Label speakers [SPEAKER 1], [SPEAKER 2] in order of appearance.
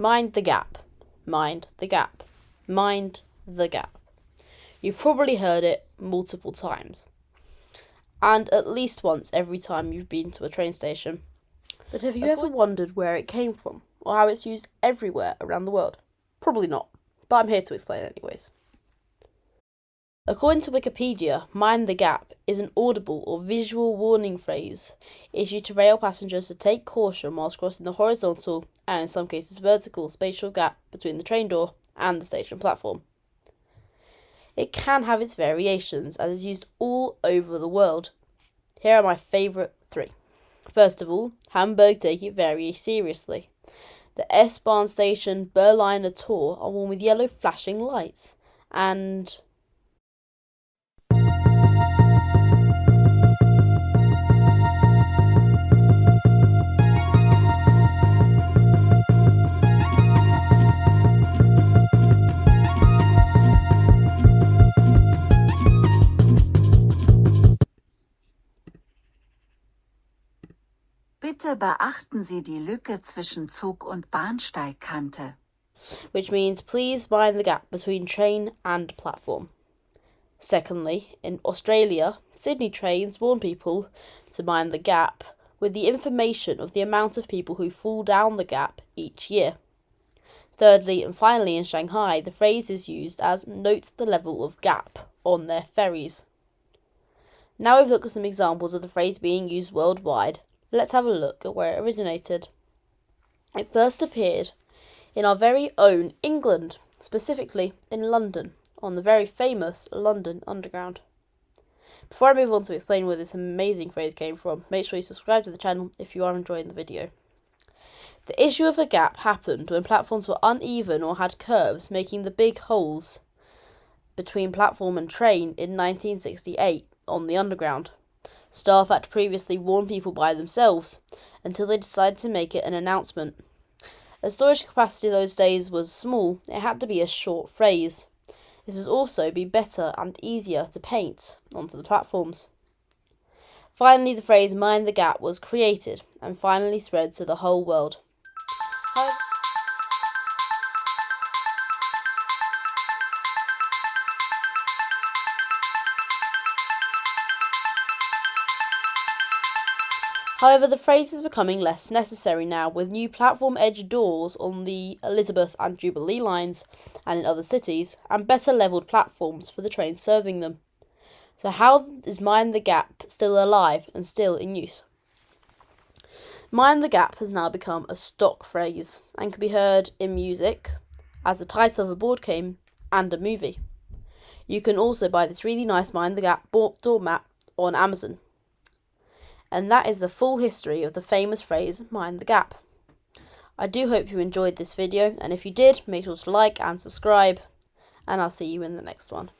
[SPEAKER 1] Mind the gap. Mind the gap. Mind the gap. You've probably heard it multiple times. And at least once every time you've been to a train station. But have you ever wondered where it came from? Or how it's used everywhere around the world? Probably not. But I'm here to explain anyways. According to Wikipedia, mind the gap is an audible or visual warning phrase issued to rail passengers to take caution whilst crossing the horizontal and in some cases vertical spatial gap between the train door and the station platform. It can have its variations as it's used all over the world. Here are my favourite 3. First of all, Hamburg take it very seriously. The S-Bahn station Berliner Tor are worn with yellow flashing lights and
[SPEAKER 2] Bitte beachten Sie die Lücke zwischen Zug und Bahnsteigkante.
[SPEAKER 1] Which means please mind the gap between train and platform. Secondly, in Australia, Sydney trains warn people to mind the gap with the information of the amount of people who fall down the gap each year. Thirdly, and finally in Shanghai, the phrase is used as note the level of gap on their ferries. Now we've looked at some examples of the phrase being used worldwide. Let's have a look at where it originated. It first appeared in our very own England, specifically in London, on the very famous London Underground. Before I move on to explain where this amazing phrase came from, make sure you subscribe to the channel if you are enjoying the video. The issue of a gap happened when platforms were uneven or had curves, making the big holes between platform and train in 1968 on the Underground. Staff had previously warned people by themselves until they decided to make it an announcement. As storage capacity those days was small, it had to be a short phrase. This has also been better and easier to paint onto the platforms. Finally, the phrase mind the gap was created and finally spread to the whole world. However, the phrase is becoming less necessary now, with new platform edge doors on the Elizabeth and Jubilee lines and in other cities, and better levelled platforms for the trains serving them. So how is mind the gap still alive and still in use? Mind the gap has now become a stock phrase and can be heard in music, as the title of a board game, and a movie. You can also buy this really nice mind the gap doormat on Amazon. And that is the full history of the famous phrase, mind the gap. I do hope you enjoyed this video, and if you did, make sure to like and subscribe, and I'll see you in the next one.